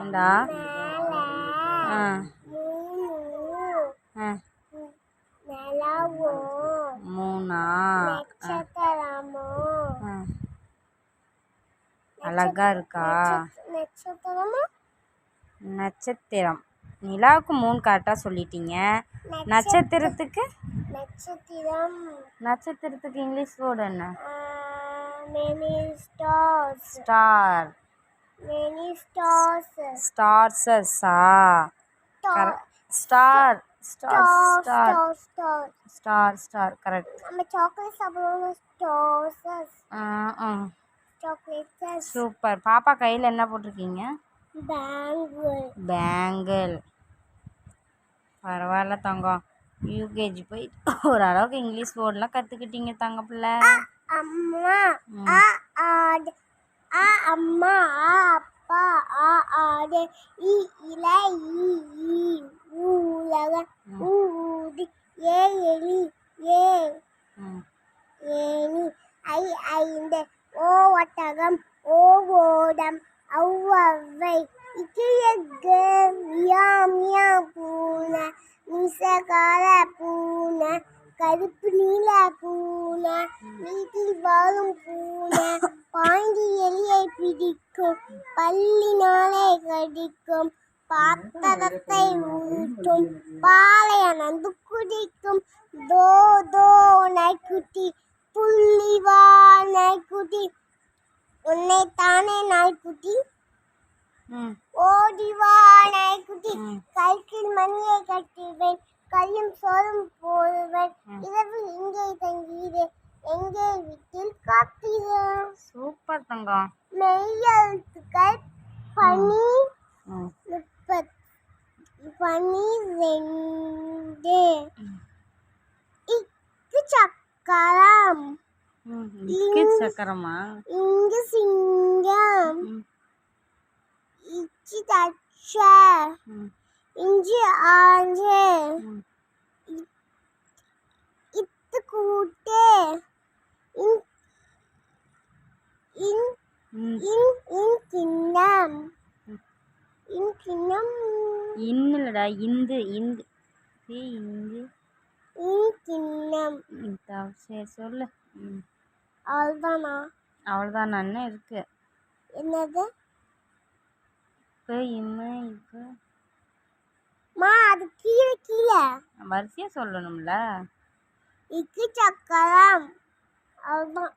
ஏண்டா ஆ ஆ மூணா ஆ அழகா இருக்கா நட்சத்திரம் நிலாவுக்கு 3 கரெக்டாக சொல்லிட்டீங்க. நட்சத்திரத்துக்கு நட்சத்திரத்துக்கு இங்கிலீஷ் வேர்டு என்ன? ஸ்டார் ஸ்டார்ஸா star star star star star correct. Super. பாப்பா கையில் என்ன போட்டிருக்கீங்க? பேங்கிள். பரவாயில்ல தங்கம், யூகேஜி போய் ஓரளவுக்கு இங்கிலீஷ் வேர்டெலாம் கற்றுக்கிட்டீங்க தங்க பிள்ளை. அம்மா அம்மா அப்பா ஆடு இலை உலக ஊதி எலி ஏனி ஐந்து ஒட்டகம் ஓடம் ஒளவை மியா பூனை மிசகார பூனை கருப்பு நீல பூனை வீட்டில் வாழும் பூனை பாய்ந்து எலியை பிடிக்கும் பல்லினாலே கடிக்கும் பாத்திரத்தை ஊட்டும் பாலை அனந்து குடிக்கும் தோ தோ நாய்க்குட்டி புள்ளிவா நாய்க்குட்டி உன்னைத்தானே நாய்க்குட்டி ஓடிவா நாய்க்குட்டி கைக்கில் மணியை கட்டுவேன் கையும் சோறும் போடுவேன் இரவு இங்கே தங்கீரே எங்கே வீட்டில் காத்தீரே. சூப்பர் தங்கம். மெய்யெழுத்துக்கள் 12 இக்கு சக்கரம் சக்கரமா இங்கு சிங்கம் இச்சி தட்ச இஞ்சி ஆஞ்சு இத்து கூட்டு கிண்ணம் இன்னுலடா இந்து இந்து இந்து கிண்ணம். சரி சொல்லு. அவ்வளோதானா? அவ்வளோதானா? என்ன இருக்கு? என்னது? அது கீழே கீழே வரிசையா சொல்லணும்ல. இக்கு சக்கரம். அவ்வளோதான்.